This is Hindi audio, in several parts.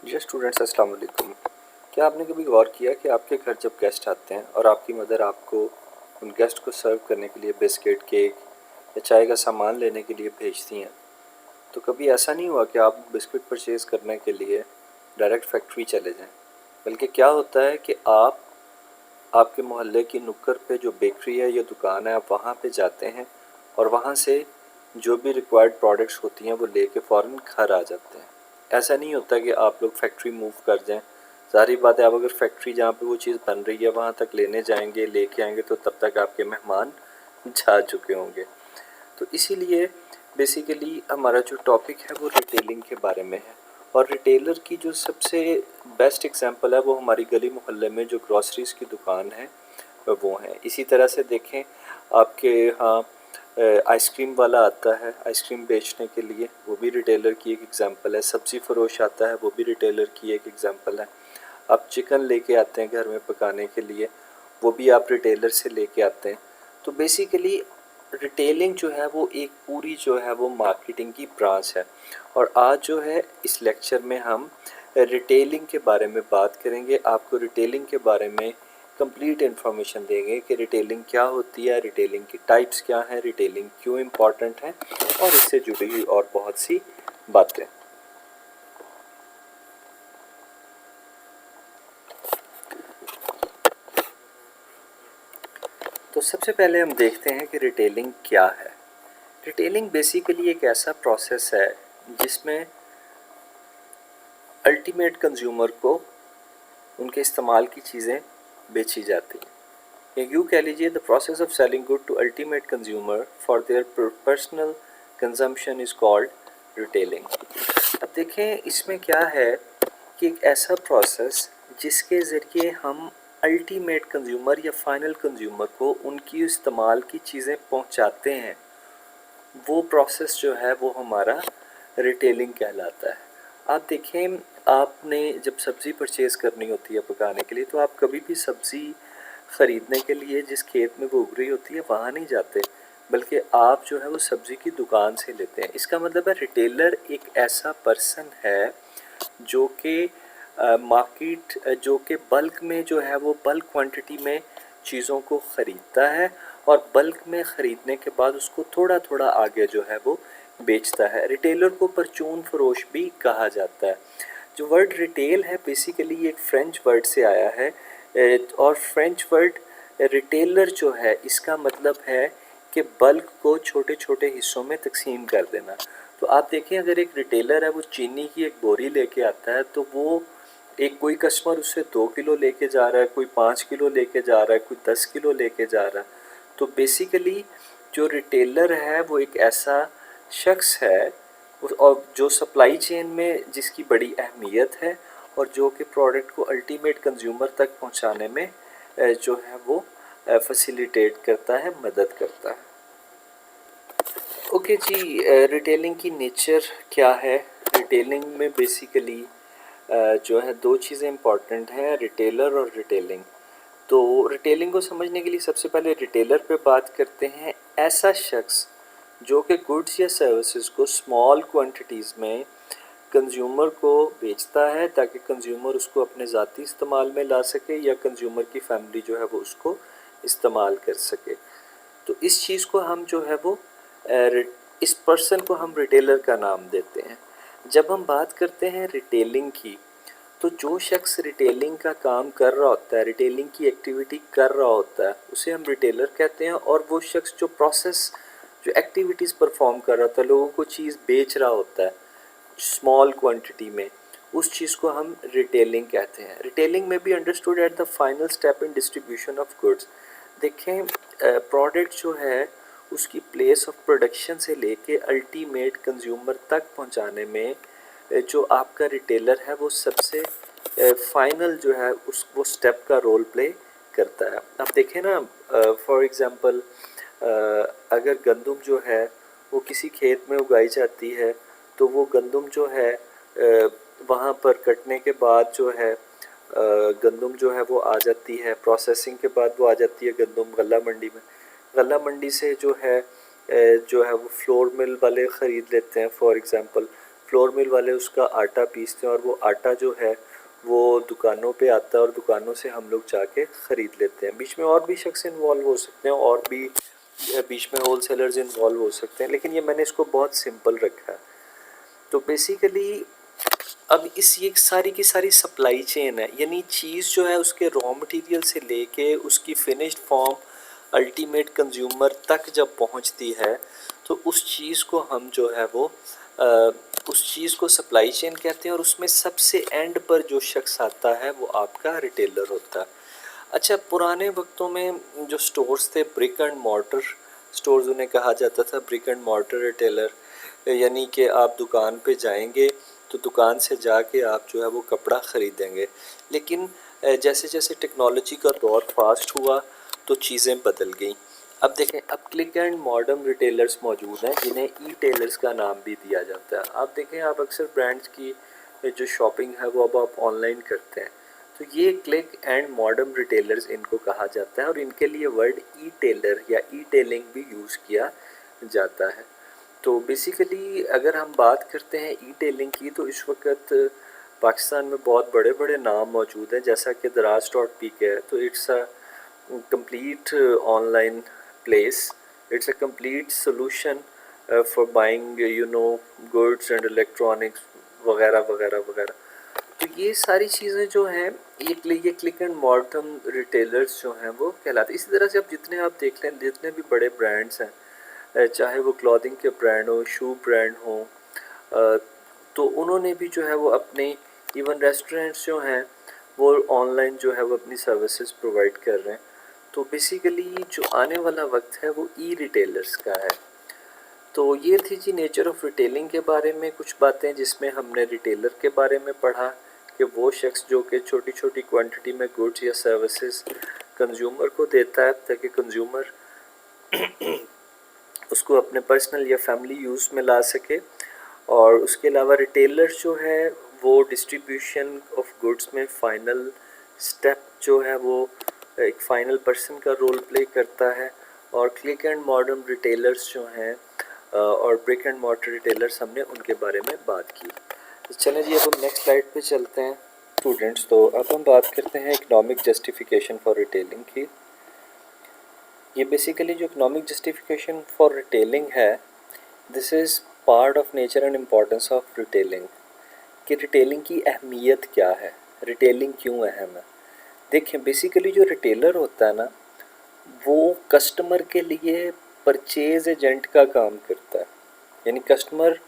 जी स्टूडेंट्स, अस्सलाम वालेकुम। क्या आपने कभी गौर किया कि आपके घर जब गेस्ट आते हैं और आपकी मदर आपको उन गेस्ट को सर्व करने के लिए बिस्किट, केक या चाय का सामान लेने के लिए भेजती हैं, तो कभी ऐसा नहीं हुआ कि आप बिस्किट परचेज़ करने के लिए डायरेक्ट फैक्ट्री चले जाएं? बल्कि क्या होता है कि आप आपके मोहल्ले की नुक्कड़ पे जो बेकरी है या दुकान है, आप वहाँ पे जाते हैं और वहाँ से जो भी रिक्वायर्ड प्रोडक्ट्स होती हैं वो लेके फ़ौरन घर आ जाते हैं। ऐसा नहीं होता कि आप लोग फैक्ट्री मूव कर जाएं। ज़ाहिर बात है, आप अगर फैक्ट्री जहाँ पे वो चीज़ बन रही है वहाँ तक लेने जाएंगे, लेके आएंगे, तो तब तक आपके मेहमान जा चुके होंगे। तो इसीलिए बेसिकली हमारा जो टॉपिक है वो रिटेलिंग के बारे में है। और रिटेलर की जो सबसे बेस्ट एग्जांपल है वो हमारी गली मोहल्ले में जो ग्रॉसरीज़ की दुकान है वो है। इसी तरह से देखें, आपके यहाँ आइसक्रीम वाला आता है आइसक्रीम बेचने के लिए, वो भी रिटेलर की एक एग्जांपल है। सब्ज़ी फ़रोश आता है, वो भी रिटेलर की एक एग्जांपल है। आप चिकन लेके आते हैं घर में पकाने के लिए, वो भी आप रिटेलर से लेके आते हैं। तो बेसिकली रिटेलिंग जो है वो एक पूरी जो है वो मार्केटिंग की ब्रांच है। और आज जो है इस लेक्चर में हम रिटेलिंग के बारे में बात करेंगे। आपको रिटेलिंग के बारे में कंप्लीट इन्फॉर्मेशन देंगे कि रिटेलिंग क्या होती है, रिटेलिंग की टाइप्स क्या हैं, रिटेलिंग क्यों इम्पॉर्टेंट है और इससे जुड़ी हुई और बहुत सी बातें। तो सबसे पहले हम देखते हैं कि रिटेलिंग क्या है। रिटेलिंग बेसिकली एक ऐसा प्रोसेस है जिसमें अल्टीमेट कंज्यूमर को उनके इस्तेमाल की चीज़ें बेची जाती हैं। या यूँ कह लीजिए, the process of selling good to ultimate consumer for their personal consumption is called retailing. अब देखें इसमें क्या है कि एक ऐसा प्रोसेस जिसके ज़रिए हम अल्टीमेट कंज्यूमर या फाइनल कंज्यूमर को उनकी इस्तेमाल की चीज़ें पहुंचाते हैं, वो प्रोसेस जो है वो हमारा रिटेलिंग कहलाता है। आप देखें, आपने जब सब्ज़ी परचेज़ करनी होती है पकाने के लिए, तो आप कभी भी सब्ज़ी ख़रीदने के लिए जिस खेत में वो उग रही होती है वहाँ नहीं जाते, बल्कि आप जो है वो सब्ज़ी की दुकान से लेते हैं। इसका मतलब है रिटेलर एक ऐसा पर्सन है जो कि मार्केट जो कि बल्क में जो है वो बल्क क्वांटिटी में चीज़ों को ख़रीदता है और बल्क में ख़रीदने के बाद उसको थोड़ा थोड़ा आगे जो है वो बेचता है। रिटेलर को परचून फरोश भी कहा जाता है। जो वर्ड रिटेल है बेसिकली एक फ़्रेंच वर्ड से आया है, और फ्रेंच वर्ड रिटेलर जो है इसका मतलब है कि बल्क को छोटे छोटे हिस्सों में तकसीम कर देना। तो आप देखें, अगर एक रिटेलर है वो चीनी की एक बोरी लेके आता है, तो वो एक कोई कस्टमर उससे 2 किलो लेके जा रहा है, कोई 5 किलो लेके जा रहा है, कोई 10 किलो लेके जा रहा है। तो बेसिकली जो रिटेलर है वो एक ऐसा शख्स है और जो सप्लाई चेन में जिसकी बड़ी अहमियत है और जो कि प्रोडक्ट को अल्टीमेट कंज्यूमर तक पहुंचाने में जो है वो फैसिलिटेट करता है, मदद करता है। ओके जी, रिटेलिंग की नेचर क्या है। रिटेलिंग में बेसिकली जो है दो चीज़ें इंपॉर्टेंट हैं, रिटेलर और रिटेलिंग। तो रिटेलिंग को समझने के लिए सबसे पहले रिटेलर पे बात करते हैं। ऐसा शख्स जो कि गुड्स या सर्विसेज को स्मॉल क्वांटिटीज़ में कंज्यूमर को बेचता है ताकि कंज्यूमर उसको अपने ज़ाती इस्तेमाल में ला सके या कंज्यूमर की फैमिली जो है वो उसको इस्तेमाल कर सके। तो इस चीज़ को हम जो है वो इस पर्सन को हम रिटेलर का नाम देते हैं। जब हम बात करते हैं रिटेलिंग की, तो जो शख्स रिटेलिंग का काम कर रहा होता है, रिटेलिंग की एक्टिविटी कर रहा होता है, उसे हम रिटेलर कहते हैं। और वो शख्स जो प्रोसेस जो एक्टिविटीज़ परफॉर्म कर रहा होता है, लोगों को चीज़ बेच रहा होता है स्मॉल क्वांटिटी में, उस चीज़ को हम रिटेलिंग कहते हैं। रिटेलिंग में भी understood at the final step in distribution of goods. देखें, प्रोडक्ट जो है उसकी प्लेस ऑफ प्रोडक्शन से लेके अल्टीमेट कंज्यूमर तक पहुंचाने में जो आपका रिटेलर है वो सबसे फाइनल जो है उस वो स्टेप का रोल प्ले करता है। आप देखें ना, फॉर एग्ज़ाम्पल अगर गंदम जो है वो किसी खेत में उगाई जाती है, तो वो गंदम जो है वहाँ पर कटने के बाद जो है गंदम जो है वो आ जाती है, प्रोसेसिंग के बाद वो आ जाती है गंदम गला मंडी में। गला मंडी से जो है वो फ्लोर मिल वाले ख़रीद लेते हैं। फॉर एग्ज़ाम्पल फ्लोर मिल वाले उसका आटा पीसते हैं और वो आटा जो है वो दुकानों पे आता है और दुकानों से हम लोग जाके ख़रीद लेते हैं। बीच में और भी शख्स इन्वॉल्व हो सकते हैं और भी बीच में होल सेलर्स इन्वॉल्व हो सकते हैं, लेकिन ये मैंने इसको बहुत सिंपल रखा है। तो बेसिकली अब इस ये सारी की सारी सप्लाई चेन है, यानी चीज़ जो है उसके रॉ मटेरियल से लेके उसकी फिनिश्ड फॉर्म अल्टीमेट कंज्यूमर तक जब पहुंचती है तो उस चीज़ को हम जो है वो उस चीज़ को सप्लाई चेन कहते हैं और उसमें सबसे एंड पर जो शख्स आता है वो आपका रिटेलर होता है। अच्छा, पुराने वक्तों में जो स्टोर्स थे, ब्रिक एंड मॉर्टर स्टोर्स उन्हें कहा जाता था, ब्रिक एंड मॉर्टर रिटेलर, यानी कि आप दुकान पे जाएंगे तो दुकान से जाके आप जो है वो कपड़ा ख़रीदेंगे। लेकिन जैसे जैसे टेक्नोलॉजी का दौर फास्ट हुआ तो चीज़ें बदल गई। अब देखें, अब क्लिक एंड मॉडर्न रिटेलर्स मौजूद हैं जिन्हें ई टेलर्स का नाम भी दिया जाता है। आप देखें, आप अक्सर ब्रांड्स की जो शॉपिंग है वो अब आप ऑनलाइन करते हैं, तो ये क्लिक एंड मॉडर्न रिटेलर्स इनको कहा जाता है और इनके लिए वर्ड ई टेलर या ई टेलिंग भी यूज़ किया जाता है। तो बेसिकली अगर हम बात करते हैं ई टेलिंग की, तो इस वक्त पाकिस्तान में बहुत बड़े बड़े नाम मौजूद हैं, जैसा कि दराज डॉट पी के है, तो it's a complete online place, it's a complete solution for buying goods and electronics वगैरह वगैरह वगैरह। तो ये सारी चीज़ें जो हैं ये क्लिक एंड मॉर्टम रिटेलर्स जो हैं वो कहलाते हैं। इसी तरह से अब जितने आप देख लें, जितने भी बड़े ब्रांड्स हैं, चाहे वो क्लॉथिंग के ब्रांड हो, शू ब्रांड हो, तो उन्होंने भी जो है वो अपने इवन रेस्टोरेंट्स जो हैं वो ऑनलाइन जो है वो अपनी सर्विसेज प्रोवाइड कर रहे हैं। तो बेसिकली जो आने वाला वक्त है वो ई रिटेलर्स का है। तो ये थी जी नेचर ऑफ रिटेलिंग के बारे में कुछ बातें, जिसमें हमने रिटेलर के बारे में पढ़ा कि वो शख्स जो कि छोटी छोटी क्वांटिटी में गुड्स या सर्विसेज कंज्यूमर को देता है ताकि कंज्यूमर उसको अपने पर्सनल या फैमिली यूज़ में ला सके। और उसके अलावा रिटेलर जो है वो डिस्ट्रीब्यूशन ऑफ गुड्स में फ़ाइनल स्टेप जो है वो एक फ़ाइनल पर्सन का रोल प्ले करता है। और क्लिक एंड मॉडर्न रिटेलर्स जो हैं और ब्रिक एंड मॉर्टर रिटेलर्स, हमने उनके बारे में बात की। तो चलें जी, अब हम नेक्स्ट स्लाइड पे चलते हैं स्टूडेंट्स। तो अब हम बात करते हैं इकोनॉमिक जस्टिफिकेशन फॉर रिटेलिंग की। ये बेसिकली जो इकोनॉमिक जस्टिफिकेशन फॉर रिटेलिंग है, this is part of nature and importance of retailing, कि रिटेलिंग की अहमियत क्या है, रिटेलिंग क्यों अहम है। देखें, बेसिकली जो रिटेलर होता है ना, वो कस्टमर के लिए परचेज एजेंट का काम करता है, यानी कस्टमर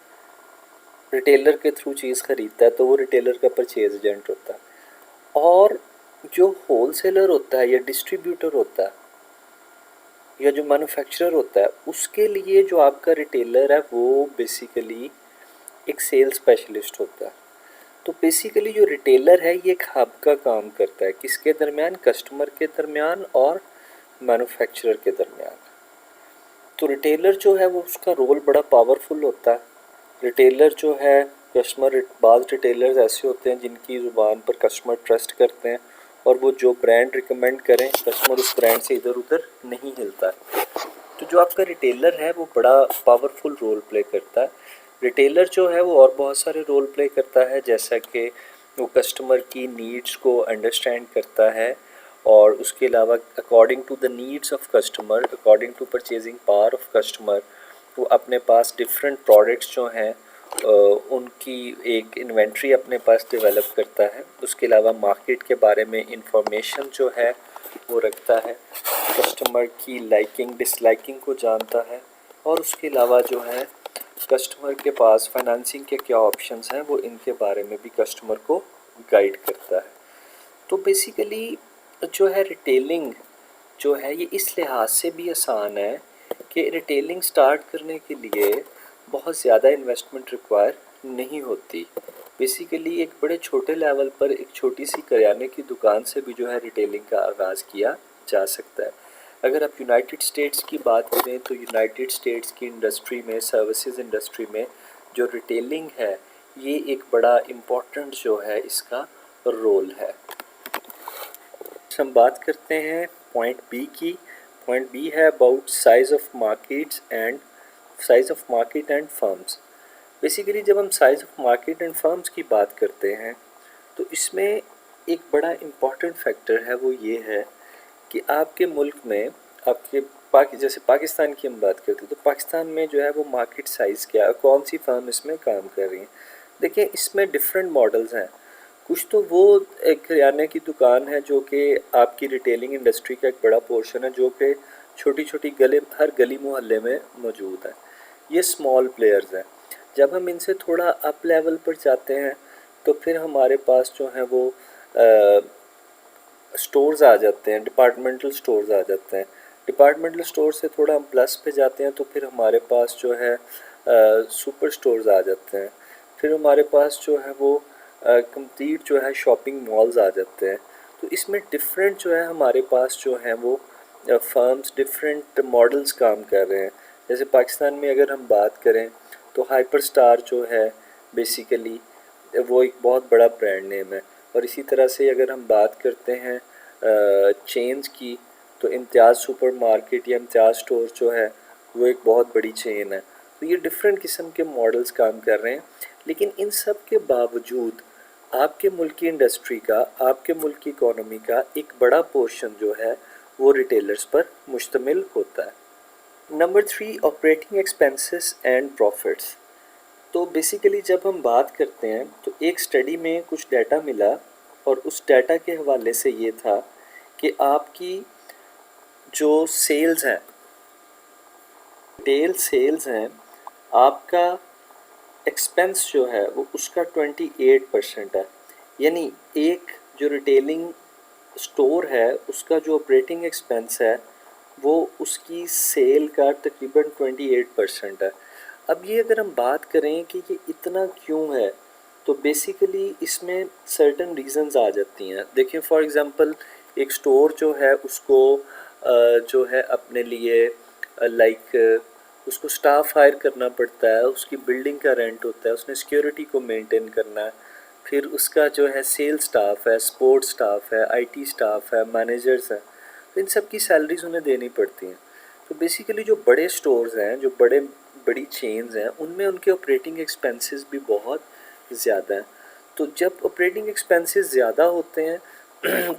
रिटेलर के थ्रू चीज़ ख़रीदता है तो वो रिटेलर का परचेज एजेंट होता है। और जो होल सेलर होता है या डिस्ट्रीब्यूटर होता है या जो मैन्युफैक्चरर होता है, उसके लिए जो आपका रिटेलर है वो बेसिकली एक सेल स्पेशलिस्ट होता है। तो बेसिकली जो रिटेलर है ये एक हब का काम करता है, किसके दरमियान, कस्टमर के दरमियान और मैन्युफैक्चरर के दरमियान। तो रिटेलर जो है वो उसका रोल बड़ा पावरफुल होता है। रिटेलर जो है कस्टमर, बाज़ रिटेलर्स ऐसे होते हैं जिनकी ज़ुबान पर कस्टमर ट्रस्ट करते हैं और वो जो ब्रांड रिकमेंड करें कस्टमर उस ब्रांड से इधर उधर नहीं हिलता है। तो जो आपका रिटेलर है वो बड़ा पावरफुल रोल प्ले करता है। रिटेलर जो है वो और बहुत सारे रोल प्ले करता है, जैसा कि वो कस्टमर की नीड्स को अंडरस्टैंड करता है और उसके अलावा according to the needs of customer, according to purchasing power of customer, वो अपने पास डिफरेंट प्रोडक्ट्स जो हैं उनकी एक इन्वेंट्री अपने पास डेवलप करता है। उसके अलावा मार्केट के बारे में इंफॉर्मेशन जो है वो रखता है, कस्टमर की लाइकिंग डिसलाइकिंग को जानता है और उसके अलावा जो है कस्टमर के पास फाइनेंसिंग के क्या ऑप्शंस हैं वो इनके बारे में भी कस्टमर को गाइड करता है। तो बेसिकली जो है रिटेलिंग जो है ये इस लिहाज से भी आसान है कि रिटेलिंग स्टार्ट करने के लिए बहुत ज़्यादा इन्वेस्टमेंट रिक्वायर नहीं होती। बेसिकली एक बड़े छोटे लेवल पर एक छोटी सी करियाने की दुकान से भी जो है रिटेलिंग का आगाज़ किया जा सकता है। अगर आप यूनाइटेड स्टेट्स की बात करें तो यूनाइटेड स्टेट्स की इंडस्ट्री में, सर्विसेज इंडस्ट्री में जो रिटेलिंग है ये एक बड़ा इम्पोर्टेंट जो है इसका रोल है। हम बात करते हैं पॉइंट बी की। पॉइंट बी है about size of market and firms. Basically जब हम size of market and firms की बात करते हैं तो इसमें एक बड़ा इम्पॉर्टेंट फैक्टर है, वो ये है कि आपके मुल्क में आपके जैसे पाकिस्तान की हम बात करते हैं तो पाकिस्तान में जो है वो मार्केट साइज़ क्या है, कौन सी फर्म इसमें काम कर रही है। देखिए इसमें डिफरेंट मॉडल्स हैं। कुछ तो वो एक किराने की दुकान है जो कि आपकी रिटेलिंग इंडस्ट्री का एक बड़ा पोर्शन है, जो कि छोटी छोटी हर गली मोहल्ले में मौजूद है। ये स्मॉल प्लेयर्स हैं। जब हम इनसे थोड़ा अप लेवल पर जाते हैं तो फिर हमारे पास जो है वो स्टोर्स आ जाते हैं, डिपार्टमेंटल स्टोर्स आ जाते हैं। डिपार्टमेंटल स्टोर से थोड़ा हम प्लस पे जाते हैं तो फिर हमारे पास जो है सुपर स्टोर्स आ जाते हैं। फिर हमारे पास जो है वो कंप्लीट जो है शॉपिंग मॉल्स आ जाते हैं। तो इसमें डिफरेंट जो है हमारे पास जो है वो फर्म्स डिफरेंट मॉडल्स काम कर रहे हैं। जैसे पाकिस्तान में अगर हम बात करें तो हाइपर स्टार जो है बेसिकली वो एक बहुत बड़ा ब्रांड नेम है। और इसी तरह से अगर हम बात करते हैं चेन्स की तो इम्तियाज़ सुपर मार्केट या इम्तियाज़ स्टोर जो है वो एक बहुत बड़ी चेन है। तो ये डिफरेंट किस्म के मॉडल्स काम कर रहे हैं। लेकिन इन सब के बावजूद आपके मुल्क की इंडस्ट्री का, आपके मुल्क की इकोनॉमी का एक बड़ा पोर्शन जो है वो रिटेलर्स पर मुश्तमिल होता है। Number 3, operating expenses and profits. तो बेसिकली जब हम बात करते हैं तो एक स्टडी में कुछ डाटा मिला और उस डाटा के हवाले से ये था कि आपकी जो सेल्स हैं, रिटेल सेल्स हैं, आपका एक्सपेंस जो है वो उसका 28% है। यानी एक जो रिटेलिंग स्टोर है उसका जो ऑपरेटिंग एक्सपेंस है वो उसकी सेल का तकरीबन 28% है। अब ये अगर हम बात करें कि ये इतना क्यों है तो बेसिकली इसमें सर्टन रीज़न्स आ जाती हैं। देखिए फॉर एग्ज़ाम्पल एक स्टोर जो है उसको जो है अपने लिए लाइक उसको स्टाफ हायर करना पड़ता है, उसकी बिल्डिंग का रेंट होता है, उसने सिक्योरिटी को मेंटेन करना है, फिर उसका जो है सेल स्टाफ है, सपोर्ट स्टाफ है, आईटी स्टाफ है, मैनेजर्स हैं, तो इन सब की सैलरीज उन्हें देनी पड़ती हैं। तो बेसिकली जो बड़े स्टोर्स हैं, जो बड़ी चेन्स हैं, उनमें उनके ऑपरेटिंग एक्सपेंसेस भी बहुत ज़्यादा हैं। तो जब ऑपरेटिंग एक्सपेंसेस ज़्यादा होते हैं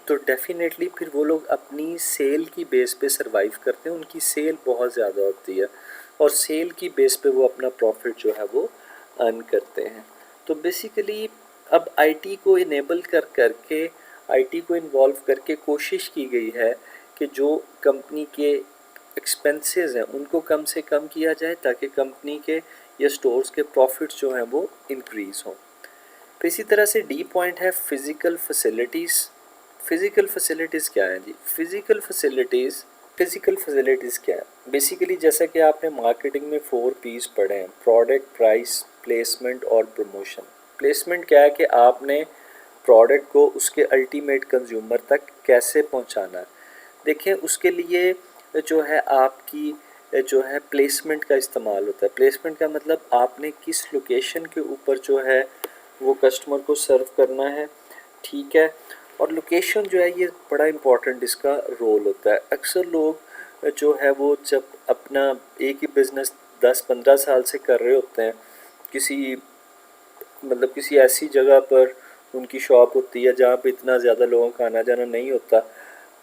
तो डेफिनेटली फिर वो लोग अपनी सेल की बेस पे सरवाइव करते हैं, उनकी सेल बहुत ज़्यादा होती है और सेल की बेस पे वो अपना प्रॉफिट जो है वो अर्न करते हैं। तो बेसिकली अब आईटी को इनेबल करके आईटी को इन्वॉल्व करके कोशिश की गई है कि जो कंपनी के एक्सपेंसेस हैं उनको कम से कम किया जाए ताकि कंपनी के या स्टोर्स के प्रॉफिट्स जो हैं वो इंक्रीज़ हों। तो इसी तरह से डी पॉइंट है फिज़िकल फैसिलिटीज़। फ़िज़िकल फैसिलिटीज़ क्या है जी? फ़िज़िकल फैसिलिटीज़ क्या है? बेसिकली जैसा कि आपने मार्केटिंग में 4 P's पढ़े हैं, प्रोडक्ट, प्राइस, प्लेसमेंट और प्रमोशन। प्लेसमेंट क्या है कि आपने प्रोडक्ट को उसके अल्टीमेट कंज्यूमर तक कैसे पहुंचाना है। देखिए उसके लिए जो है आपकी जो है प्लेसमेंट का इस्तेमाल होता है। प्लेसमेंट का मतलब आपने किस लोकेशन के ऊपर जो है वो कस्टमर को सर्व करना है, ठीक है। और लोकेशन जो है ये बड़ा इम्पोर्टेंट इसका रोल होता है। अक्सर लोग जो है वो जब अपना एक ही बिज़नेस 10-15 साल से कर रहे होते हैं, किसी ऐसी जगह पर उनकी शॉप होती है जहाँ पे इतना ज़्यादा लोगों का आना जाना नहीं होता,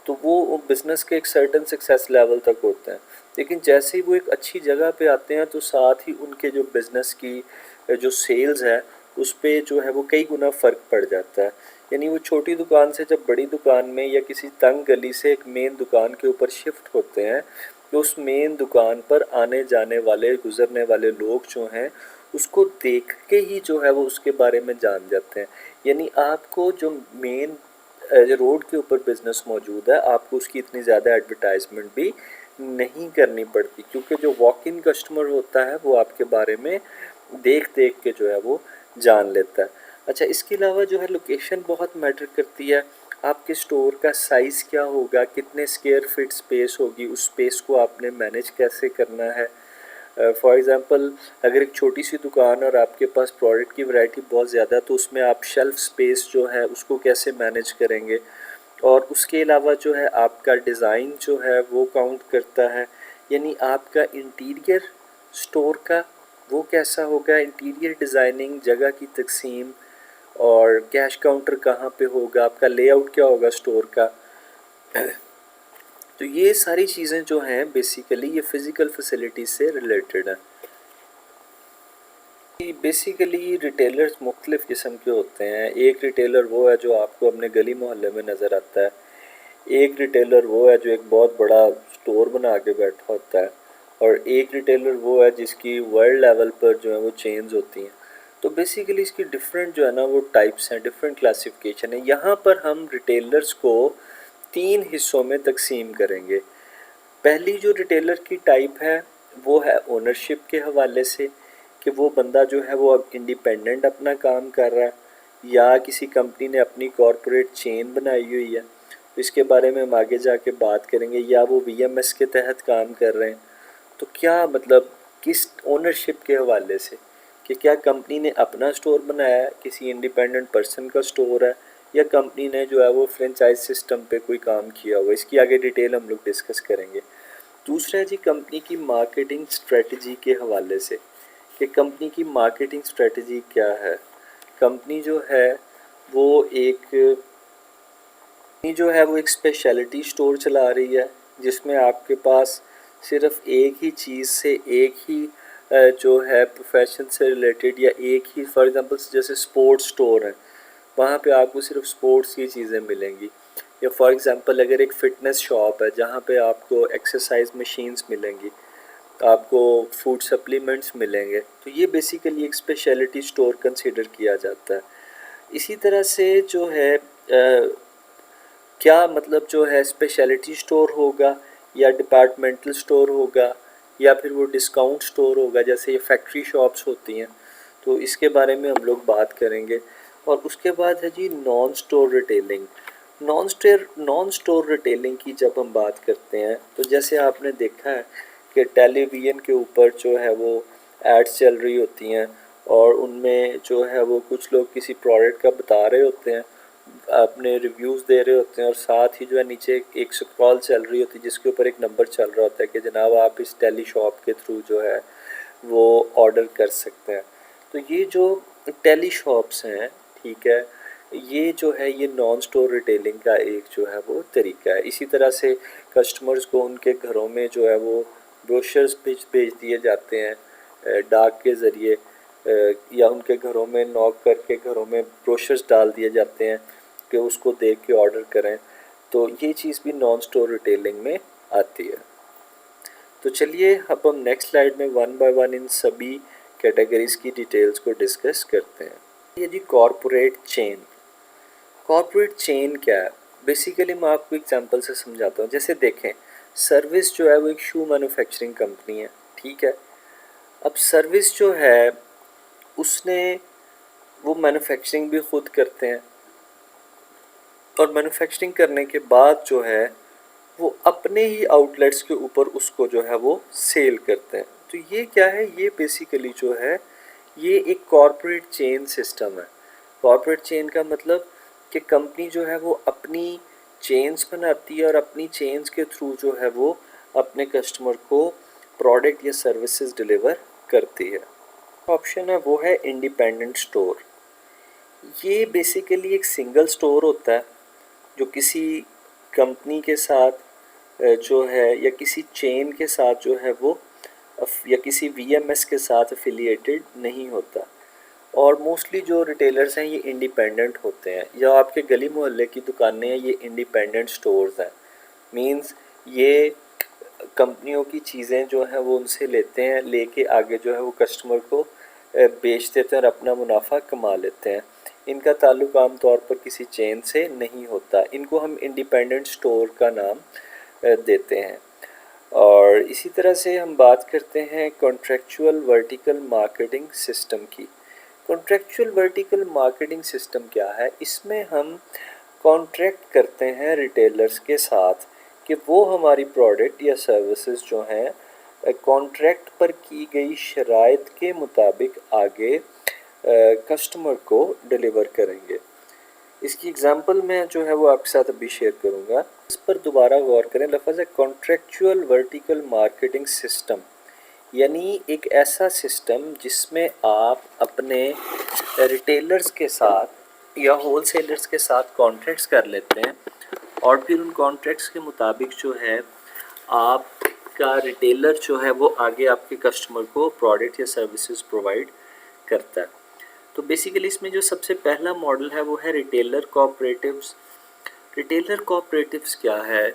तो वो बिज़नेस के एक सर्टेन सक्सेस लेवल तक होते हैं। लेकिन जैसे ही वो एक अच्छी जगह पे आते हैं तो साथ ही उनके जो बिज़नेस की जो सेल्स है उस पे जो है वो कई गुना फ़र्क पड़ जाता है। यानी वो छोटी दुकान से जब बड़ी दुकान में या किसी तंग गली से एक मेन दुकान के ऊपर शिफ्ट होते हैं तो उस मेन दुकान पर आने जाने वाले गुज़रने वाले लोग जो हैं उसको देख के ही जो है वो उसके बारे में जान जाते हैं। यानी आपको जो मेन रोड के ऊपर बिज़नेस मौजूद है आपको उसकी इतनी ज़्यादा एडवर्टाइजमेंट भी नहीं करनी पड़ती, क्योंकि जो वॉक इन कस्टमर होता है वो आपके बारे में देख देख के जो है वो जान लेता है। अच्छा, इसके अलावा जो है लोकेशन बहुत मैटर करती है। आपके स्टोर का साइज़ क्या होगा, कितने स्क्वायर फीट स्पेस होगी, उस स्पेस को आपने मैनेज कैसे करना है। फॉर एग्ज़ाम्पल अगर एक छोटी सी दुकान और आपके पास प्रोडक्ट की वैरायटी बहुत ज़्यादा है तो उसमें आप शेल्फ़ स्पेस जो है उसको कैसे मैनेज करेंगे। और उसके अलावा जो है आपका डिज़ाइन जो है वो काउंट करता है। यानी आपका इंटीरियर स्टोर का वो कैसा होगा, इंटीरियर डिज़ाइनिंग, जगह की तकसीम, और कैश काउंटर कहाँ पे होगा, आपका लेआउट क्या होगा स्टोर का। तो ये सारी चीज़ें जो हैं बेसिकली ये फ़िज़िकल फैसिलिटी से रिलेटेड हैं। बेसिकली रिटेलर्स मुख्तलिफ़ किस्म के होते हैं। एक रिटेलर वो है जो आपको अपने गली मोहल्ले में नज़र आता है, एक रिटेलर वो है जो एक बहुत बड़ा स्टोर बना के बैठा होता है, और एक रिटेलर वो है जिसकी वर्ल्ड लेवल पर जो है वो चेन्स होती हैं। तो बेसिकली इसकी डिफरेंट जो है ना वो टाइप्स हैं, डिफरेंट क्लासिफिकेशन है। यहाँ पर हम रिटेलर्स को 3 हिस्सों में तकसीम करेंगे। पहली जो रिटेलर की टाइप है वो है ओनरशिप के हवाले से, कि वो बंदा जो है वो अब इंडिपेंडेंट अपना काम कर रहा है, या किसी कंपनी ने अपनी कॉरपोरेट चेन बनाई हुई है, तो इसके बारे में हम आगे जाके बात करेंगे। या वो वीएमएस के तहत काम कर रहे हैं, तो क्या मतलब किस ओनरशिप के हवाले से, कि क्या कंपनी ने अपना स्टोर बनाया है, किसी इंडिपेंडेंट पर्सन का स्टोर है, या कंपनी ने जो है वो फ्रेंचाइज सिस्टम पे कोई काम किया हुआ। इसकी आगे डिटेल हम लोग डिस्कस करेंगे। दूसरा है जी कंपनी की मार्केटिंग स्ट्रेटजी के हवाले से, कि कंपनी की मार्केटिंग स्ट्रेटजी क्या है। कंपनी जो है वो एक स्पेशलिटी स्टोर चला रही है, जिसमें आपके पास सिर्फ एक ही चीज़ से, एक ही जो है प्रोफेशन से रिलेटेड, या एक ही फॉर एग्जांपल जैसे स्पोर्ट्स स्टोर है, वहाँ पे आपको सिर्फ स्पोर्ट्स की चीज़ें मिलेंगी। या फॉर एग्जांपल अगर एक फ़िटनेस शॉप है जहाँ पे आपको एक्सरसाइज मशीन्स मिलेंगी, आपको फूड सप्लीमेंट्स मिलेंगे, तो ये बेसिकली एक स्पेशलिटी स्टोर कंसीडर किया जाता है। इसी तरह से जो है क्या मतलब जो है स्पेशलिटी स्टोर होगा, या डिपार्टमेंटल स्टोर होगा, या फिर वो डिस्काउंट स्टोर होगा जैसे ये फैक्ट्री शॉप्स होती हैं, तो इसके बारे में हम लोग बात करेंगे। और उसके बाद है जी non store retailing. Non store retailing की जब हम बात करते हैं, तो जैसे आपने देखा है कि टेलीविज़न के ऊपर जो है वो एड्स चल रही होती हैं, और उनमें जो है वो कुछ लोग किसी प्रोडक्ट का बता रहे होते हैं, अपने रिव्यूज़ दे रहे होते हैं, और साथ ही जो है नीचे एक स्क्रॉल चल रही होती है जिसके ऊपर एक नंबर चल रहा होता है कि जनाब आप इस टेली शॉप के थ्रू जो है वो ऑर्डर कर सकते हैं। तो ये जो टेली शॉप्स हैं, ठीक है, ये जो है ये नॉन स्टोर रिटेलिंग का एक जो है वो तरीका है। इसी तरह से कस्टमर्स को उनके घरों में जो है वो ब्रोशर्स भेज दिए जाते हैं डाक के ज़रिए, या उनके घरों में नॉक करके घरों में ब्रोशर्स डाल दिए जाते हैं कि उसको देख के ऑर्डर करें। तो ये चीज़ भी नॉन स्टोर रिटेलिंग में आती है। तो चलिए अब हम नेक्स्ट स्लाइड में वन बाय वन इन सभी कैटेगरीज की डिटेल्स को डिस्कस करते हैं। ये जी कॉरपोरेट चेन। कॉरपोरेट चेन क्या है, बेसिकली मैं आपको एग्जांपल से समझाता हूँ। जैसे देखें, सर्विस जो है वो एक शू मैन्युफैक्चरिंग कंपनी है, ठीक है। अब सर्विस जो है उसने वो मैन्युफैक्चरिंग भी खुद करते हैं, और मैन्युफैक्चरिंग करने के बाद जो है वो अपने ही आउटलेट्स के ऊपर उसको जो है वो सेल करते हैं। तो ये क्या है, ये बेसिकली जो है ये एक कॉरपोरेट चेन सिस्टम है। कॉरपोरेट चेन का मतलब कि कंपनी जो है वो अपनी चेन्स बनाती है, और अपनी चेन्स के थ्रू जो है वो अपने कस्टमर को प्रोडक्ट या सर्विसेज डिलीवर करती है। ऑप्शन है वो है इंडिपेंडेंट स्टोर। ये बेसिकली एक सिंगल स्टोर होता है जो किसी कंपनी के साथ जो है, या किसी चेन के साथ जो है वो, या किसी वीएमएस के साथ एफिलिएटेड नहीं होता। और मोस्टली जो रिटेलर्स हैं ये इंडिपेंडेंट होते हैं, या आपके गली मोहल्ले की दुकानें हैं ये इंडिपेंडेंट स्टोर्स हैं। मींस ये कंपनियों की चीज़ें जो हैं वो उनसे लेते हैं, लेके आगे जो है वो कस्टमर को बेच देते हैं और अपना मुनाफा कमा लेते हैं। इनका ताल्लुक आम तौर पर किसी चेन से नहीं होता। इनको हम इंडिपेंडेंट स्टोर का नाम देते हैं। और इसी तरह से हम बात करते हैं कॉन्ट्रेक्चुअल वर्टिकल मार्केटिंग सिस्टम की। कॉन्ट्रेक्चुअल वर्टिकल मार्केटिंग सिस्टम क्या है, इसमें हम कॉन्ट्रैक्ट करते हैं रिटेलर्स के साथ कि वो हमारी प्रोडक्ट या सर्विसेज जो हैं कॉन्ट्रैक्ट पर की गई शराइत के मुताबिक आगे कस्टमर को डिलीवर करेंगे। इसकी एग्जांपल मैं जो है वो आपके साथ अभी शेयर करूंगा। इस पर दोबारा गौर करें, लफ्ज़ है कॉन्ट्रेक्चुअल वर्टिकल मार्केटिंग सिस्टम। यानी एक ऐसा सिस्टम जिसमें आप अपने रिटेलर्स के साथ या होलसेलर्स के साथ कॉन्ट्रैक्ट्स कर लेते हैं और फिर उन कॉन्ट्रैक्ट्स के मुताबिक जो है आपका रिटेलर जो है वो आगे आपके कस्टमर को प्रोडक्ट या सर्विसेज प्रोवाइड करता है। तो बेसिकली इसमें जो सबसे पहला मॉडल है वो है रिटेलर कोऑपरेटिव्स। रिटेलर कोऑपरेटिव्स क्या है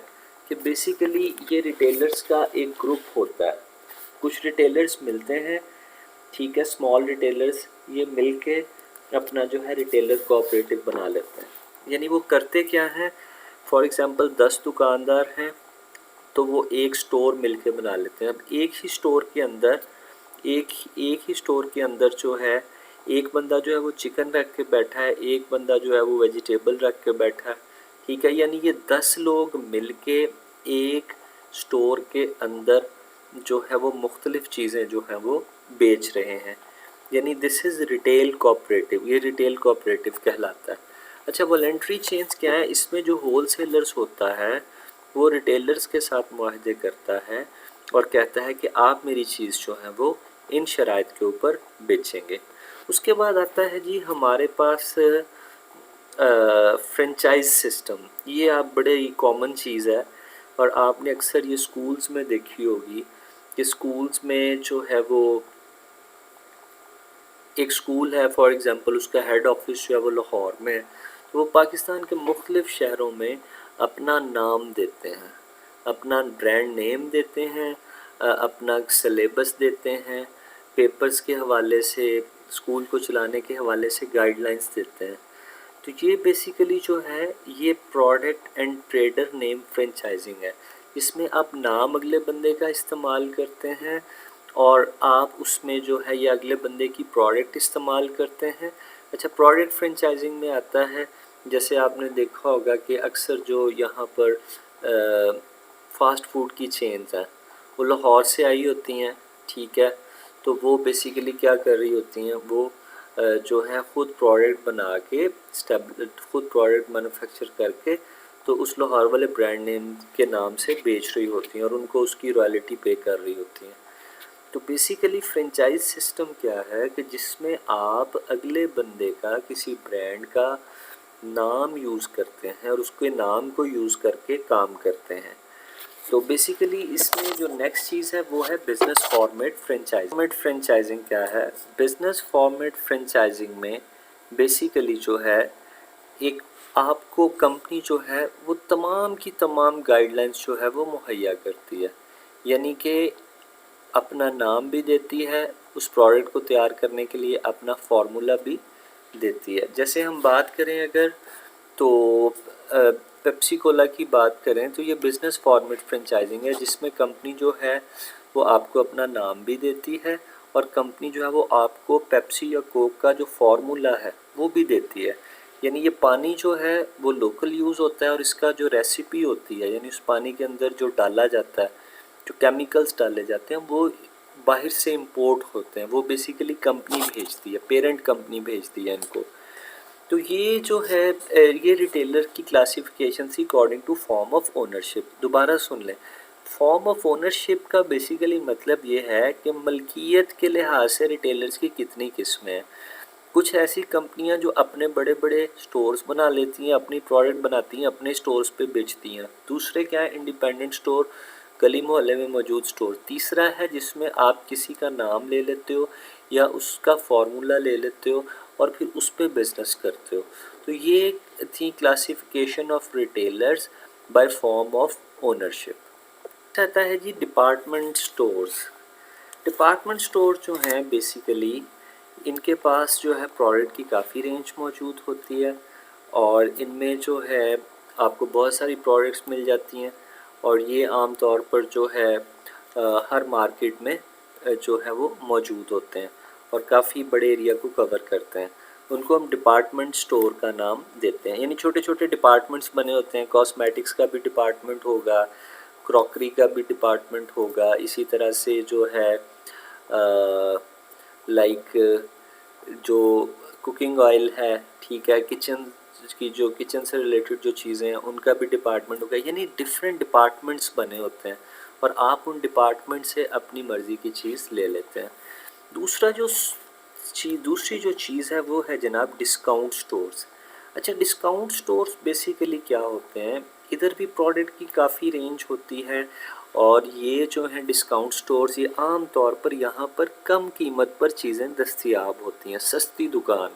कि बेसिकली ये रिटेलर्स का एक ग्रुप होता है। कुछ रिटेलर्स मिलते हैं, ठीक है, स्मॉल रिटेलर्स, ये मिलके अपना जो है रिटेलर कोऑपरेटिव बना लेते हैं। यानी वो करते क्या हैं, फॉर एग्जांपल 10 दुकानदार हैं तो वो एक स्टोर मिलके बना लेते हैं। अब एक ही स्टोर के अंदर जो है एक बंदा जो है वो चिकन रख के बैठा है, एक बंदा जो है वो वेजिटेबल रख के बैठा है, ठीक है। यानी ये 10 लोग मिलके एक स्टोर के अंदर जो है वो मुख्तलिफ चीज़ें जो हैं वो बेच रहे हैं। यानी दिस इज़ रिटेल कोऑपरेटिव, ये रिटेल कोऑपरेटिव कहलाता है। अच्छा, वॉलंटरी चेन्स क्या है, इसमें जो होलसेलर्स होता है वो रिटेलर्स के साथ मुआहदे करता है और कहता है कि आप मेरी चीज़ जो है वो इन शराइत के ऊपर बेचेंगे। उसके बाद आता है जी हमारे पास फ्रेंचाइज सिस्टम। ये आप बड़े ही कॉमन चीज़ है और आपने अक्सर ये स्कूल्स में देखी होगी कि स्कूल्स में जो है वो एक स्कूल है फॉर एग्ज़ाम्पल, उसका हेड ऑफिस जो है वो लाहौर में है, तो वो पाकिस्तान के मुख्तलिफ़ शहरों में अपना नाम देते हैं, अपना ब्रांड नेम देते हैं, अपना सिलेबस देते हैं, पेपर्स के हवाले से, स्कूल को चलाने के हवाले से गाइडलाइंस देते हैं। तो ये बेसिकली जो है ये product and trader name franchising है। इसमें आप नाम अगले बंदे का इस्तेमाल करते हैं और आप उसमें जो है ये अगले बंदे की प्रोडक्ट इस्तेमाल करते हैं। अच्छा, प्रोडक्ट फ्रेंचाइजिंग में आता है, जैसे आपने देखा होगा कि अक्सर जो यहाँ पर फास्ट फूड की चेन्स हैं वो लाहौर से आई होती हैं, ठीक है। तो वो बेसिकली क्या कर रही होती हैं, वो जो है ख़ुद प्रोडक्ट बना के ख़ुद प्रोडक्ट मैन्युफैक्चर करके तो उस लाहौर वाले ब्रांड नेम के नाम से बेच रही होती हैं और उनको उसकी रॉयल्टी पे कर रही होती हैं। तो बेसिकली फ्रेंचाइज सिस्टम क्या है कि जिसमें आप अगले बंदे का किसी ब्रांड का नाम यूज़ करते हैं और उसके नाम को यूज़ करके काम करते हैं। तो बेसिकली इसमें जो नेक्स्ट चीज़ है वो है business format franchising. Format franchising क्या है, बिज़नेस फॉर्मेट फ्रेंचाइजिंग में बेसिकली जो है एक आपको कंपनी जो है वो तमाम की तमाम गाइडलाइंस जो है वो मुहैया करती है। यानी कि अपना नाम भी देती है, उस प्रोडक्ट को तैयार करने के लिए अपना फार्मूला भी देती है। जैसे हम बात करें अगर तो पेप्सी कोला की बात करें तो ये बिज़नेस फॉर्मेट फ्रेंचाइजिंग है जिसमें कंपनी जो है वो आपको अपना नाम भी देती है और कंपनी जो है वो आपको पेप्सी या कोक का जो फार्मूला है वो भी देती है। यानी ये पानी जो है वो लोकल यूज़ होता है और इसका जो रेसिपी होती है यानी उस पानी के अंदर जो डाला जाता है, जो केमिकल्स डाले जाते हैं वो बाहर से इंपोर्ट होते हैं, वो बेसिकली कंपनी भेजती है, पेरेंट कंपनी भेजती है इनको। तो ये जो है ये रिटेलर की क्लासिफिकेशन थी according to form of ownership. दोबारा सुन लें, फॉर्म ऑफ ओनरशिप का बेसिकली मतलब ये है कि मलकियत के लिहाज से रिटेलर्स की कितनी किस्में हैं। कुछ ऐसी कंपनियां जो अपने बड़े बड़े स्टोर्स बना लेती हैं, अपनी प्रोडक्ट बनाती हैं, अपने स्टोर्स पे बेचती हैं। दूसरे क्या है, इंडिपेंडेंट स्टोर, गली मोहल्ले में मौजूद स्टोर। तीसरा है जिसमें आप किसी का नाम ले लेते हो या उसका फार्मूला ले लेते हो और फिर उस पर बिज़नेस करते हो। तो ये थी classification of retailers by form of ownership. आता है जी डिपार्टमेंट स्टोर्स। डिपार्टमेंट स्टोर जो हैं बेसिकली इनके पास जो है प्रोडक्ट की काफ़ी रेंज मौजूद होती है और इनमें जो है आपको बहुत सारी प्रोडक्ट्स मिल जाती हैं और ये आम तौर पर जो है हर मार्केट में जो है वो मौजूद होते हैं और काफ़ी बड़े एरिया को कवर करते हैं। उनको हम डिपार्टमेंट स्टोर का नाम देते हैं। यानी छोटे छोटे डिपार्टमेंट्स बने होते हैं, कॉस्मेटिक्स का भी डिपार्टमेंट होगा, क्रॉकरी का भी डिपार्टमेंट होगा, इसी तरह से जो है लाइक जो कुकिंग ऑयल है, ठीक है, किचन की जो किचन से रिलेटेड जो चीज़ें हैं उनका भी डिपार्टमेंट होगा। यानी डिफरेंट डिपार्टमेंट्स बने होते हैं और आप उन डिपार्टमेंट से अपनी मर्ज़ी की चीज़ ले लेते हैं। दूसरी जो चीज़ है वो है जनाब डिस्काउंट स्टोर्स। अच्छा, डिस्काउंट स्टोर्स बेसिकली क्या होते हैं, इधर भी प्रोडक्ट की काफ़ी रेंज होती है और ये जो है डिस्काउंट स्टोर्स ये आम तौर पर यहाँ पर कम कीमत पर चीज़ें दस्तयाब होती हैं, सस्ती दुकान।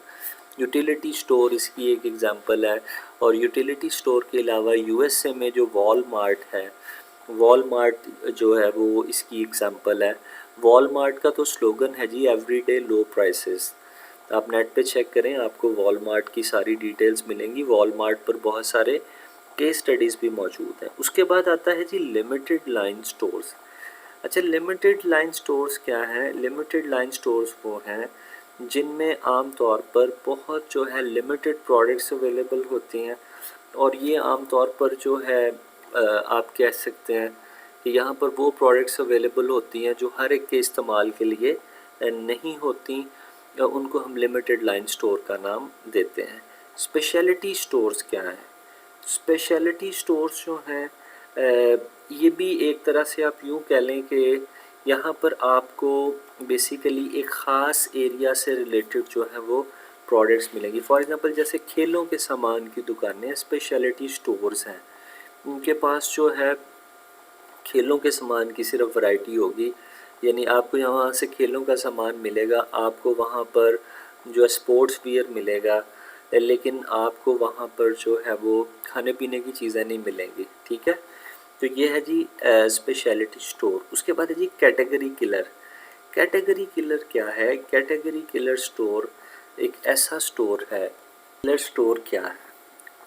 यूटिलिटी स्टोर इसकी एक एग्ज़ाम्पल है। और यूटिलिटी स्टोर के अलावा यूएसए में जो वॉलमार्ट है, वॉलमार्ट जो है वो इसकी एग्ज़ाम्पल है। वॉलमार्ट का तो स्लोगन है जी एवरीडे लो प्राइसेस। आप नेट पे चेक करें, आपको वॉलमार्ट की सारी डिटेल्स मिलेंगी। वॉलमार्ट पर बहुत सारे केस स्टडीज़ भी मौजूद हैं। उसके बाद आता है जी लिमिटेड लाइन स्टोर्स। अच्छा, लिमिटेड लाइन स्टोर्स क्या हैं? लिमिटेड लाइन स्टोर्स वो हैं जिनमें आम तौर पर बहुत जो है लिमिटेड प्रोडक्ट्स अवेलेबल होती हैं और ये आम तौर पर जो है आप कह सकते हैं कि यहाँ पर वो प्रोडक्ट्स अवेलेबल होती हैं जो हर एक के इस्तेमाल के लिए नहीं होती, उनको हम लिमिटेड लाइन स्टोर का नाम देते हैं। स्पेशलिटी स्टोर्स क्या हैं? स्पेशलिटी स्टोर्स जो हैं ये भी एक तरह से आप यूँ कह लें कि यहाँ पर आपको बेसिकली एक ख़ास एरिया से रिलेटेड जो है वो प्रोडक्ट्स मिलेंगी। फॉर एग्ज़ाम्पल जैसे खेलों के सामान की दुकानें स्पेशलिटी स्टोर्स हैं, उनके पास जो है खेलों के सामान की सिर्फ वैरायटी होगी, यानी आपको यहाँ से खेलों का सामान मिलेगा, आपको वहाँ पर जो है स्पोर्ट्स वियर मिलेगा, लेकिन आपको वहाँ पर जो है वो खाने पीने की चीज़ें नहीं मिलेंगी। ठीक है, तो ये है जी स्पेशलिटी स्टोर। उसके बाद है जी कैटेगरी किलर। कैटेगरी किलर क्या है? कैटेगरी किलर स्टोर एक ऐसा स्टोर है। किलर स्टोर क्या है?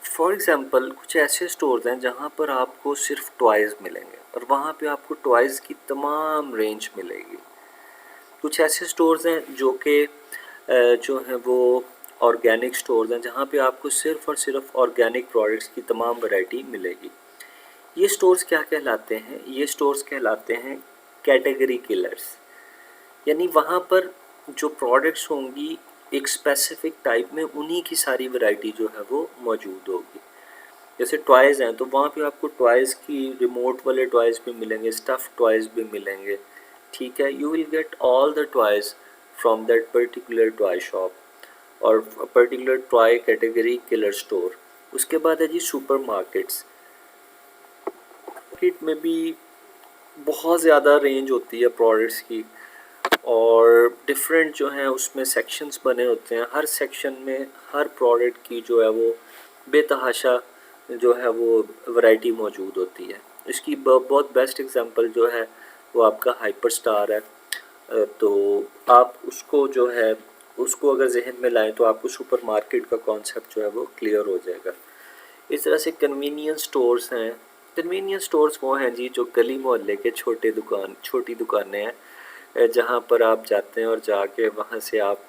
फॉर एग्ज़ाम्पल कुछ ऐसे स्टोर्स हैं जहाँ पर आपको सिर्फ टॉयज़ मिलेंगे और वहाँ पे आपको टॉयज़ की तमाम रेंज मिलेगी। कुछ ऐसे स्टोर्स हैं जो कि जो हैं वो ऑर्गेनिक स्टोर्स हैं जहाँ पे आपको सिर्फ और सिर्फ ऑर्गेनिक प्रोडक्ट्स की तमाम वैरायटी मिलेगी। ये स्टोर्स क्या कहलाते हैं? ये स्टोर्स कहलाते हैं कैटेगरी किलर्स। यानी वहाँ पर जो प्रोडक्ट्स होंगी एक स्पेसिफिक टाइप में, उन्हीं की सारी वैरायटी जो है वो मौजूद होगी। जैसे टॉयज़ हैं तो वहाँ पे आपको टॉयज़ की रिमोट वाले टॉयज़ भी मिलेंगे, स्टफ़ टॉयज़ भी मिलेंगे। ठीक है, you will get all the toys from that particular toy shop और particular toy category killer store. उसके बाद है जी सुपर मार्केट्स। मार्केट में भी बहुत ज़्यादा रेंज होती है प्रोडक्ट्स की और डिफरेंट जो हैं उसमें सेक्शंस बने होते हैं। हर सेक्शन में हर प्रोडक्ट की जो है वो बेतहाशा जो है वो वैरायटी मौजूद होती है। इसकी बहुत बेस्ट एग्जांपल जो है वो आपका हाइपर स्टार है। तो आप उसको जो है उसको अगर जहन में लाएं तो आपको सुपर मार्केट का कॉन्सेप्ट जो है वो क्लियर हो जाएगा। इस तरह से कन्वीनियंस स्टोर्स हैं। कन्वीनियंस स्टोर्स वो हैं जी जो गली मोहल्ले के छोटी दुकानें हैं जहाँ पर आप जाते हैं और जाके वहाँ से आप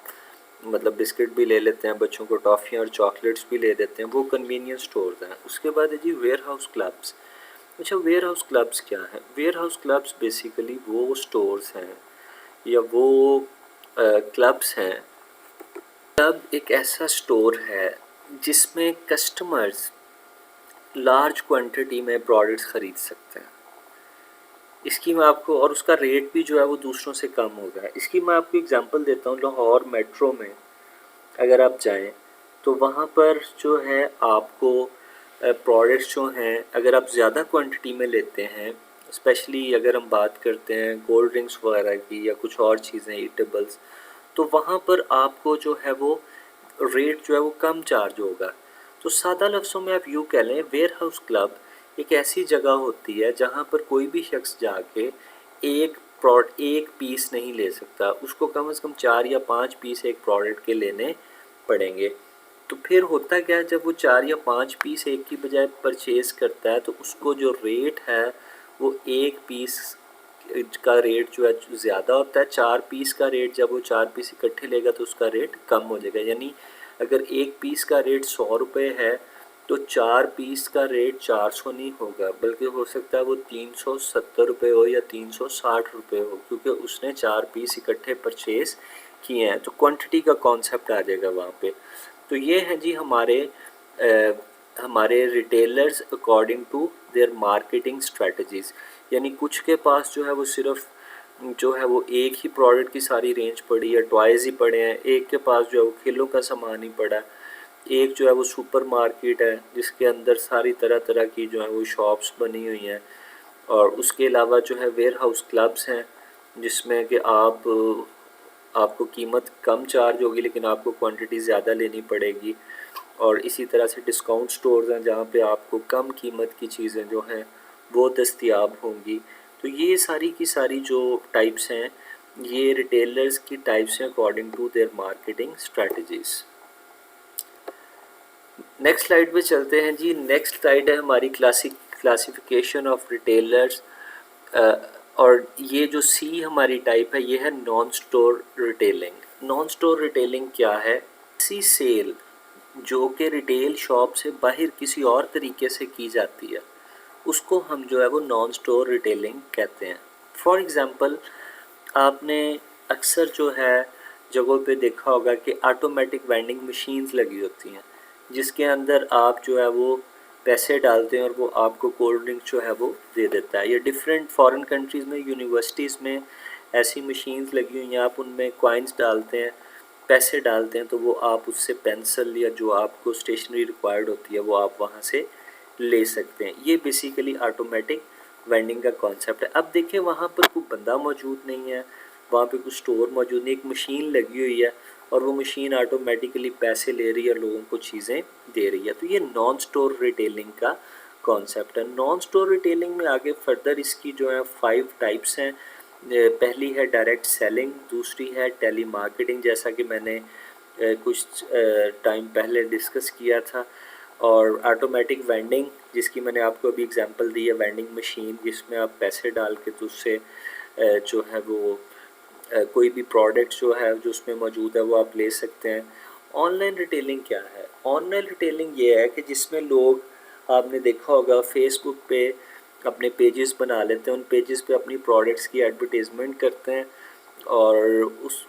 मतलब बिस्किट भी ले लेते हैं, बच्चों को टॉफ़ियाँ और चॉकलेट्स भी ले देते हैं, वो कन्वीनियंस स्टोर्स हैं। उसके बाद है जी वेयर हाउस क्लब्स। अच्छा, वेयर हाउस क्लब्स क्या है? वेयर हाउस क्लब्स बेसिकली वो स्टोर्स हैं या वो क्लब्स हैं। क्लब एक ऐसा स्टोर है जिसमें कस्टमर्स लार्ज क्वांटिटी में प्रोडक्ट्स ख़रीद सकते हैं। इसकी मैं आपको और उसका रेट भी जो है वो दूसरों से कम होगा। इसकी मैं आपको एग्जांपल देता हूँ। लाहौर मेट्रो में अगर आप जाएं तो वहाँ पर जो है आपको प्रोडक्ट्स जो हैं अगर आप ज़्यादा क्वांटिटी में लेते हैं, स्पेशली अगर हम बात करते हैं कोल्ड ड्रिंक्स वगैरह की या कुछ और चीज़ें ईटेबल्स, तो वहाँ पर आपको जो है वो रेट जो है वो कम चार्ज होगा। तो सादा लफ्ज़ों में आप यूँ कह लें, वेयर हाउस क्लब एक ऐसी जगह होती है जहाँ पर कोई भी शख्स जाके एक पीस नहीं ले सकता, उसको कम से कम 4 या 5 पीस एक प्रोडक्ट के लेने पड़ेंगे। तो फिर होता क्या है, जब वो 4 या 5 पीस एक की बजाय परचेज़ करता है तो उसको जो रेट है वो एक पीस का रेट जो है ज़्यादा होता है। 4 पीस का रेट जब वो 4 पीस इकट्ठे लेगा तो उसका रेट कम हो जाएगा। यानी अगर एक पीस का रेट 100 रुपये है तो 4 पीस का रेट 400 नहीं होगा, बल्कि हो सकता है वो 370 रुपये हो या 360 रुपये हो, क्योंकि उसने 4 पीस इकट्ठे परचेज़ किए हैं। तो क्वांटिटी का कॉन्सेप्ट आ जाएगा वहाँ पे। तो ये हैं जी हमारे retailers according to their marketing strategies, यानी कुछ के पास जो है वो सिर्फ जो है वो एक ही प्रोडक्ट की सारी रेंज पड़ी है, टॉयज़ ही पड़े हैं, एक के पास जो है वो खेलों का सामान ही पड़ा है, एक जो है वो सुपर मार्केट है जिसके अंदर सारी तरह तरह की जो है वो शॉप्स बनी हुई हैं, और उसके अलावा जो है वेयर हाउस क्लब्स हैं जिसमें कि आपको कीमत कम चार्ज होगी लेकिन आपको क्वांटिटी ज़्यादा लेनी पड़ेगी, और इसी तरह से डिस्काउंट स्टोर्स हैं जहाँ पे आपको कम कीमत की चीज़ें जो हैं वो दस्तयाब होंगी। तो ये सारी की सारी जो टाइप्स हैं ये रिटेलर्स की टाइप्स हैं according to their marketing strategies. Next slide पे चलते हैं जी। नेक्स्ट स्लाइड है हमारी क्लासिफिकेशन ऑफ रिटेलर्स, और ये जो सी हमारी टाइप है ये है non store retailing. Non store retailing क्या है? ऐसी सेल जो कि रिटेल शॉप से बाहर किसी और तरीके से की जाती है उसको हम जो है वो नॉन स्टोर रिटेलिंग कहते हैं। फॉर एग्ज़ाम्पल आपने अक्सर जो है जगहों पे देखा होगा कि ऑटोमेटिक वेंडिंग मशीन्स लगी होती हैं जिसके अंदर आप जो है वो पैसे डालते हैं और वो आपको कोल्ड ड्रिंक जो है वो दे देता है। या डिफरेंट फॉरेन कंट्रीज़ में यूनिवर्सिटीज़ में ऐसी मशीन्स लगी हुई हैं, आप उनमें कॉइन्स डालते हैं, पैसे डालते हैं, तो वो आप उससे पेंसिल या जो आपको स्टेशनरी रिक्वायर्ड होती है वो आप वहाँ से ले सकते हैं। ये बेसिकली ऑटोमेटिक वेंडिंग का कॉन्सेप्ट है। अब देखिए वहाँ पर कोई बंदा मौजूद नहीं है, वहाँ पे कोई स्टोर मौजूद नहीं, एक मशीन लगी हुई है और वो मशीन ऑटोमेटिकली पैसे ले रही है, लोगों को चीज़ें दे रही है। तो ये नॉन स्टोर रिटेलिंग का कॉन्सेप्ट है। नॉन स्टोर रिटेलिंग में आगे फर्दर इसकी जो है 5 टाइप्स हैं। पहली है डायरेक्ट सेलिंग, दूसरी है टेली मार्केटिंग जैसा कि मैंने कुछ टाइम पहले डिस्कस किया था, और ऑटोमेटिक वेंडिंग जिसकी मैंने आपको अभी एग्जांपल दी है, वेंडिंग मशीन जिसमें आप पैसे डाल के तो उससे जो है वो कोई भी प्रोडक्ट जो है जो उसमें मौजूद है वो आप ले सकते हैं। ऑनलाइन रिटेलिंग क्या है? ऑनलाइन रिटेलिंग ये है कि जिसमें लोग, आपने देखा होगा फेसबुक पे अपने पेजेस बना लेते हैं, उन पेजेस पे अपनी प्रोडक्ट्स की एडवर्टीज़मेंट करते हैं और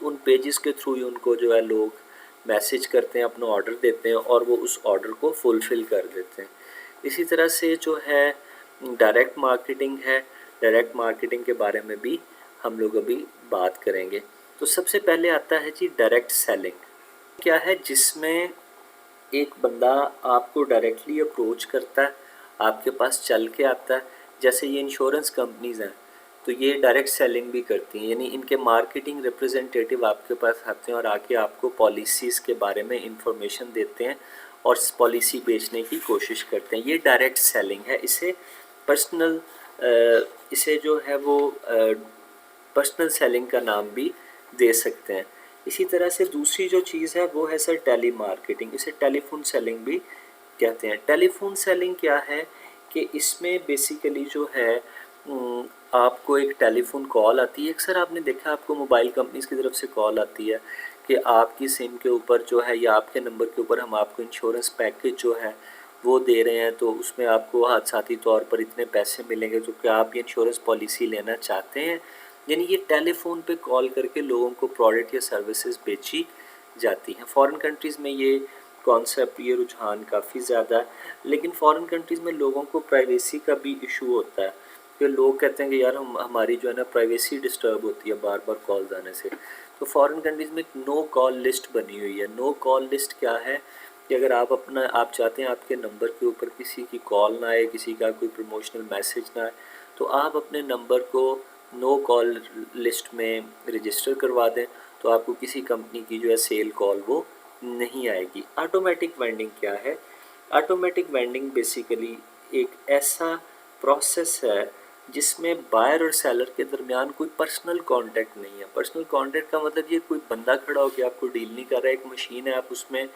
उन पेजेस के थ्रू ही उनको जो है लोग मैसेज करते हैं, अपना ऑर्डर देते हैं और वो उस ऑर्डर को फुलफ़िल कर देते हैं। इसी तरह से जो है डायरेक्ट मार्केटिंग है, डायरेक्ट मार्केटिंग के बारे में भी हम लोग अभी बात करेंगे। तो सबसे पहले आता है जी डायरेक्ट सेलिंग। क्या है? जिसमें एक बंदा आपको डायरेक्टली अप्रोच करता है, आपके पास चल के आता है। जैसे ये इंश्योरेंस कंपनीज़ हैं तो ये डायरेक्ट सेलिंग भी करती हैं, यानी इनके मार्केटिंग रिप्रेजेंटेटिव आपके पास आते हैं और आके आपको पॉलिसीज़ के बारे में इंफॉर्मेशन देते हैं और पॉलिसी बेचने की कोशिश करते हैं। ये डायरेक्ट सेलिंग है। इसे जो है वो पर्सनल सेलिंग का नाम भी दे सकते हैं। इसी तरह से दूसरी जो चीज़ है वो है सर टेली मार्केटिंग, इसे टेलीफोन सेलिंग भी कहते हैं। टेलीफोन सेलिंग क्या है कि इसमें बेसिकली जो है आपको एक टेलीफोन कॉल आती है। अक्सर आपने देखा आपको मोबाइल कंपनीज़ की तरफ से कॉल आती है कि आपकी सिम के ऊपर जो है या आपके नंबर के ऊपर हम आपको इंश्योरेंस पैकेज जो है वो दे रहे हैं, तो उसमें आपको हादसाती तौर पर इतने पैसे मिलेंगे, तो क्या आप ये इंश्योरेंस पॉलिसी लेना चाहते हैं? यानी ये टेलीफोन पे कॉल करके लोगों को प्रोडक्ट या सर्विसेज बेची जाती हैं। फॉरेन कंट्रीज़ में ये कॉन्सेप्ट, ये रुझान काफ़ी ज़्यादा है, लेकिन फॉरेन कंट्रीज़ में लोगों को प्राइवेसी का भी इशू होता है कि लोग कहते हैं कि यार हमारी जो है ना प्राइवेसी डिस्टर्ब होती है बार बार कॉल आने से। तो फॉरेन कंट्रीज़ में एक नो कॉल लिस्ट बनी हुई है। नो कॉल लिस्ट क्या है कि अगर आप चाहते हैं आपके नंबर के ऊपर किसी की कॉल ना आए, किसी का कोई प्रमोशनल मैसेज ना आए, तो आप अपने नंबर को नो कॉल लिस्ट में रजिस्टर करवा दें, तो आपको किसी कंपनी की जो है सेल कॉल वो नहीं आएगी। ऑटोमेटिक वेंडिंग क्या है? ऑटोमेटिक वेंडिंग बेसिकली एक ऐसा प्रोसेस है जिसमें बायर और सेलर के दरमियान कोई पर्सनल कांटेक्ट नहीं है। पर्सनल कांटेक्ट का मतलब ये कोई बंदा खड़ा होकर आपको डील नहीं कर रहा है। एक मशीन है, आप उसमें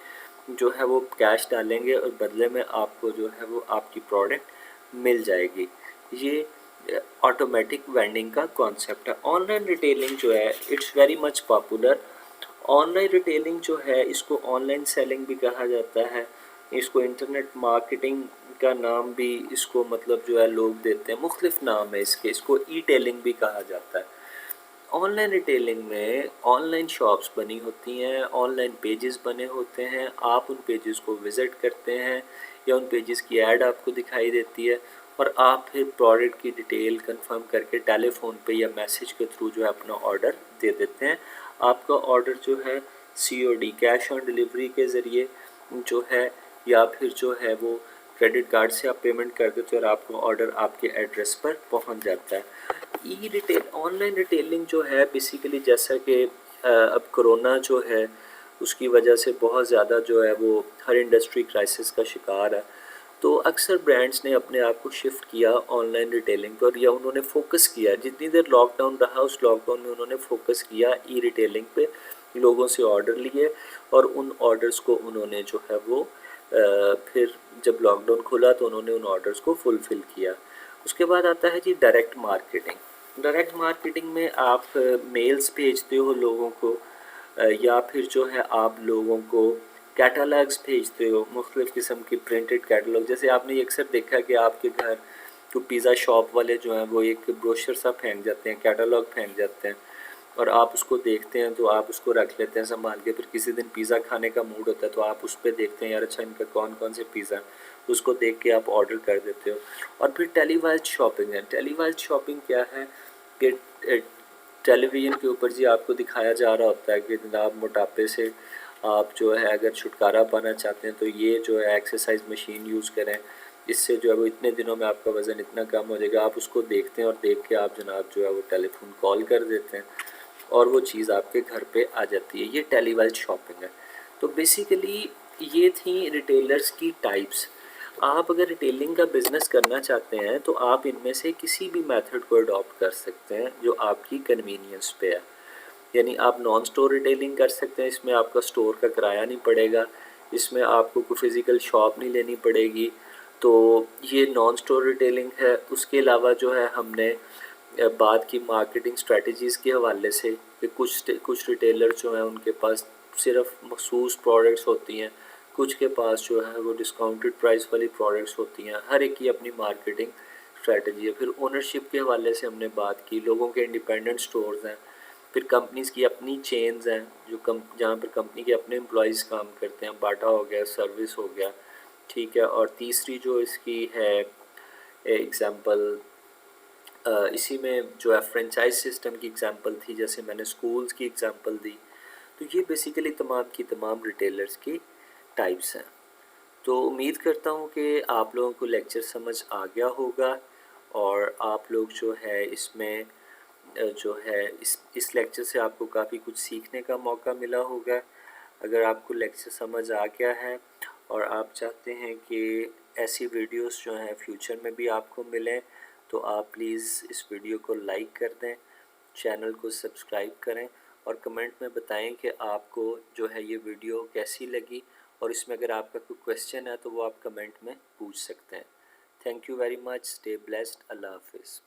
जो है वो कैश डालेंगे और बदले में आपको जो है वो आपकी प्रोडक्ट मिल जाएगी। ये ऑटोमेटिक वेंडिंग का कॉन्सेप्ट है। ऑनलाइन रिटेलिंग जो है it's very much popular. Online retailing जो है इसको ऑनलाइन सेलिंग भी कहा जाता है, इसको इंटरनेट मार्केटिंग का नाम भी इसको मतलब जो है लोग देते हैं, मुख्तलिफ नाम है इसके। इसको ई टेलिंग भी कहा जाता है। ऑनलाइन रिटेलिंग में ऑनलाइन शॉप्स बनी होती हैं, ऑनलाइन पेजेस बने होते हैं, आप उन पेजेस को विज़िट करते हैं या उन पेजेस की ऐड आपको दिखाई देती है और आप फिर प्रोडक्ट की डिटेल कंफर्म करके टेलीफोन पे या मैसेज के थ्रू जो है अपना ऑर्डर दे देते हैं। आपका ऑर्डर जो है COD कैश ऑन डिलीवरी के ज़रिए जो है या फिर जो है वो क्रेडिट कार्ड से आप पेमेंट कर देते हो और आपका ऑर्डर आपके एड्रेस पर पहुंच जाता है। ई रिटेल ऑनलाइन रिटेलिंग जो है बेसिकली जैसा कि अब कोरोना जो है उसकी वजह से बहुत ज़्यादा जो है वो हर इंडस्ट्री क्राइसिस का शिकार है, तो अक्सर ब्रांड्स ने अपने आप को शिफ्ट किया ऑनलाइन रिटेलिंग पर या उन्होंने फोकस किया। जितनी देर लॉकडाउन रहा उस लॉकडाउन में उन्होंने फोकस किया ई रिटेलिंग पे, लोगों से ऑर्डर लिए और उन ऑर्डर्स को उन्होंने जो है वो फिर जब लॉकडाउन खुला तो उन्होंने उन ऑर्डर्स को फुलफ़िल किया। उसके बाद आता है जी डायरेक्ट मार्केटिंग। डायरेक्ट मार्केटिंग में आप मेल्स भेजते हो लोगों को या फिर जो है आप लोगों को कैटलॉग्स भेजते हो, मुख्तलिफ़ किस्म की प्रिंटेड कैटलॉग। जैसे आपने ये अक्सर देखा कि आपके घर तो पिज़्ज़ा शॉप वाले जो हैं वो एक ब्रोशर सा फेंक जाते हैं, कैटलॉग फेंक जाते हैं और आप उसको देखते हैं तो आप उसको रख लेते हैं संभाल के। फिर किसी दिन पिज़्ज़ा खाने का मूड होता है तो आप उस पर देखते हैं यार अच्छा इनका कौन कौन से पिज़्ज़ा, उसको देख के आप ऑर्डर कर देते हो। और फिर टेलीवाइज शॉपिंग है। टेलीवाइज शॉपिंग क्या है कि टेलीविज़न के ऊपर जी आपको दिखाया जा रहा होता है कि जनाब मोटापे से आप जो है अगर छुटकारा पाना चाहते हैं तो ये जो है एक्सरसाइज मशीन यूज़ करें, इससे जो है वो इतने दिनों में आपका वज़न इतना कम हो जाएगा। आप उसको देखते हैं और देख के आप जनाब जो है वो टेलीफोन कॉल कर देते हैं और वो चीज़ आपके घर पे आ जाती है। ये टेलीवाइज शॉपिंग है। तो बेसिकली ये थी रिटेलर्स की टाइप्स। आप अगर रिटेलिंग का बिज़नेस करना चाहते हैं तो आप इनमें से किसी भी मेथड को अडॉप्ट कर सकते हैं जो आपकी कन्वीनियंस पे है। यानी आप नॉन स्टोर रिटेलिंग कर सकते हैं, इसमें आपका स्टोर का किराया नहीं पड़ेगा, इसमें आपको कोई फ़िज़िकल शॉप नहीं लेनी पड़ेगी। तो ये नॉन स्टोर रिटेलिंग है। उसके अलावा जो है हमने बात की मार्केटिंग स्ट्रेटजीज़ के हवाले से कि कुछ रिटेलर जो हैं उनके पास सिर्फ मखसूस प्रोडक्ट्स होती हैं, कुछ के पास जो है वो डिस्काउंटेड प्राइस वाली प्रोडक्ट्स होती हैं। हर एक की अपनी मार्केटिंग स्ट्रेटजी है। फिर ओनरशिप के हवाले से हमने बात की, लोगों के इंडिपेंडेंट स्टोर्स हैं। फिर कंपनीज़ की अपनी चेन्स हैं जो जहाँ पर कंपनी के अपने एम्प्लॉयज़ काम करते हैं, बाटा हो गया, सर्विस हो गया, ठीक है। और तीसरी जो इसकी है एग्ज़ाम्पल इसी में जो है फ्रेंचाइज सिस्टम की एग्ज़ाम्पल थी, जैसे मैंने स्कूल्स की एग्ज़ाम्पल दी। तो ये बेसिकली तमाम की तमाम रिटेलर्स की टाइप्स हैं। तो उम्मीद करता हूँ कि आप लोगों को लेक्चर समझ आ गया होगा और आप लोग जो है इसमें जो है इस लेक्चर से आपको काफ़ी कुछ सीखने का मौका मिला होगा। अगर आपको लेक्चर समझ आ गया है और आप चाहते हैं कि ऐसी वीडियोस जो हैं फ्यूचर में भी आपको मिलें तो आप प्लीज़ इस वीडियो को लाइक कर दें, चैनल को सब्सक्राइब करें और कमेंट में बताएं कि आपको जो है ये वीडियो कैसी लगी। और इसमें अगर आपका कोई क्वेश्चन है तो वो आप कमेंट में पूछ सकते हैं। Thank you very much. Stay blessed. अल्लाह हाफिज़।